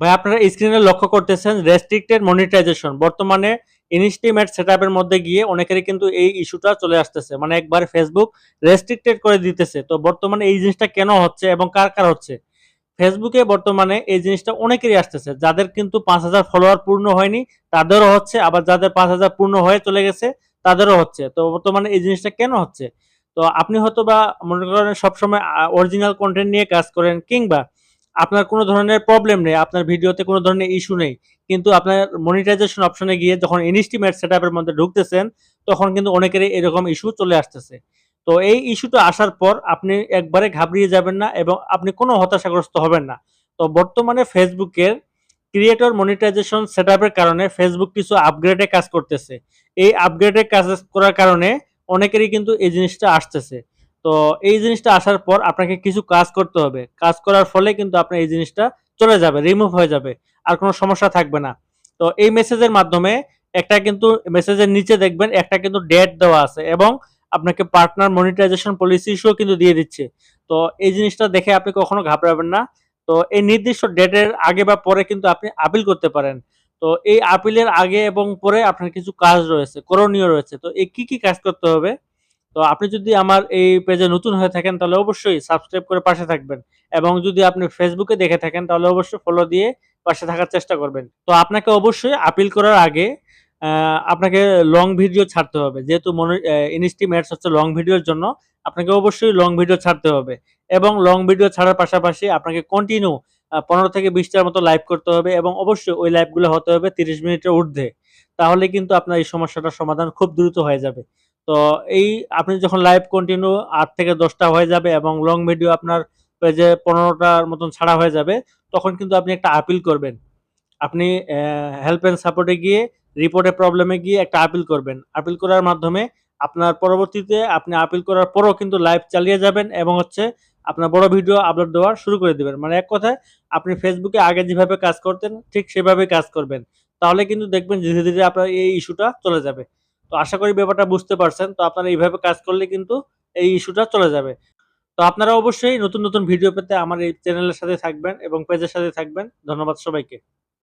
ভাই আপনারা স্ক্রিনে লক্ষ্য করতেছেন রেস্ট্রিক্টেড মনিটাইজেশন। বর্তমানে ইনস্টিমেট সেটআপের মধ্যে গিয়ে অনেকেরই কিন্তু এই ইস্যুটা চলে আসতেছে। মানে একবারে ফেসবুক রেস্ট্রিক্টেড করে দিতেছে। তো বর্তমানে এই জিনিসটা কেন হচ্ছে এবং কার হচ্ছে? ফেসবুকে বর্তমানে এই জিনিসটা অনেকেরই আসতেছে। যাদের কিন্তু ৫,০০০ ফলোয়ার পূর্ণ হয়নি তাদেরও হচ্ছে, আবার যাদের ৫,০০০ পূর্ণ হয়ে চলে গেছে তাদেরও হচ্ছে। তো বর্তমানে এই জিনিসটা কেন হচ্ছে? তো আপনি হয়তোবা মনে করেন সবসময় অরিজিনাল কনটেন্ট নিয়ে কাজ করেন, কিংবা আপনার কোনো ধরনের প্রবলেম নেই, আপনার ভিডিওতে কোনো ধরনের ইস্যু নেই। কিন্তু আপনার মনিটাইজেশন অপশনে গিয়ে যখন ইনস্টিমেট সেটআপের মধ্যে ঢুকতেছেন, তখন কিন্তু অনেকেরই এরকম ইস্যু চলে আসতেছে। তো এই ইস্যুটা আসার পর আপনি একবারে ঘাবড়িয়ে যাবেন না এবং আপনি কোনো হতাশাগ্রস্ত হবেন না। তো বর্তমানে ফেসবুকের ক্রিয়েটর মনিটাইজেশন সেটআপের কারণে ফেসবুক কিছু আপগ্রেডে কাজ করতেছে। এই আপগ্রেডে কাজ করার কারণে অনেকেরই কিন্তু এই জিনিসটা আসতেছে। তো এই জিনিসটা আসার পর আপনাকে কিছু কাজ করতে হবে। কাজ করার ফলে কিন্তু আপনার এই জিনিসটা চলে যাবে, রিমুভ হয়ে যাবে। আর কোনো সমস্যা থাকবে না। তো এই মেসেজের মাধ্যমে একটা কিন্তু মেসেজের নিচে দেখবেন একটা কিন্তু ডেট দেওয়া আছে এবং আপনাকে পার্টনার মনিটাইজেশন পলিসি ইস্যুও কিন্তু দিয়ে দিচ্ছে। তো এই জিনিসটা দেখে আপনি কখনো ঘাবড়াবেন না। তো এই নির্দিষ্ট ডেটের আগে বা পরে কিন্তু আপনি আপিল করতে পারেন। তো এই আপিলের আগে এবং পরে আপনার কিছু কাজ রয়েছে, করণীয় রয়েছে। তো এই কি কাজ করতে হবে? তো আপনি যদি আমার এই পেজে নতুন হয়ে থাকেন তাহলে অবশ্যই সাবস্ক্রাইব করে পাশে থাকবেন, এবং যদি আপনি ফেসবুকে দেখে থাকেন তাহলে অবশ্যই ফলো দিয়ে পাশে থাকার চেষ্টা করবেন। তো আপনাকে অবশ্যই আপিল করার আগে আপনাকে লং ভিডিও ছাড়তে হবে। যেহেতু ইনস্টিমেটস হচ্ছে লং ভিডিওর জন্য, আপনাকে অবশ্যই লং ভিডিও ছাড়তে হবে এবং লং ভিডিও ছাড়ার পাশাপাশি আপনাকে কন্টিনিউ ১৫ থেকে ২০ টার মতো লাইভ করতে হবে এবং অবশ্যই ওই লাইভগুলো হতে হবে ৩০ মিনিটের ঊর্ধ্বে। তাহলে কিন্তু আপনার এই সমস্যাটার সমাধান খুব দ্রুত হয়ে যাবে। তো এই আপনি যখন লাইভ কন্টিনিউ ৮ থেকে ১০ টা হয়ে যাবে এবং লং ভিডিও আপনার পেজে ১৫ টার মতন ছাড়া হয়ে যাবে, তখন কিন্তু আপনি একটা আপিল করবেন। আপনি হেল্প এন্ড সাপোর্টে গিয়ে রিপোর্টের প্রবলেমে গিয়ে একটা আপিল করবেন। আপিল করার মাধ্যমে আপনার পরবর্তীতে আপনি আপিল করার পরও কিন্তু লাইভ চালিয়ে যাবেন এবং হচ্ছে আপনার বড় ভিডিও আপলোড দেওয়া শুরু করে দিবেন। মানে এক কথায় আপনি ফেসবুকে আগে যেভাবে কাজ করতেন ঠিক সেভাবেই কাজ করবেন। তাহলে কিন্তু দেখবেন ধীরে আপনার এই ইস্যুটা চলে যাবে। তো আশা করি ব্যাপারটা বুঝতে পারছেন। তো আপনারা এইভাবে কাজ করলে কিন্তু এই ইস্যুটা চলে যাবে। তো আপনারা অবশ্যই নতুন ভিডিও পেতে আমার এই চ্যানেলের সাথে থাকবেন এবং পেজের সাথে থাকবেন। ধন্যবাদ সবাইকে।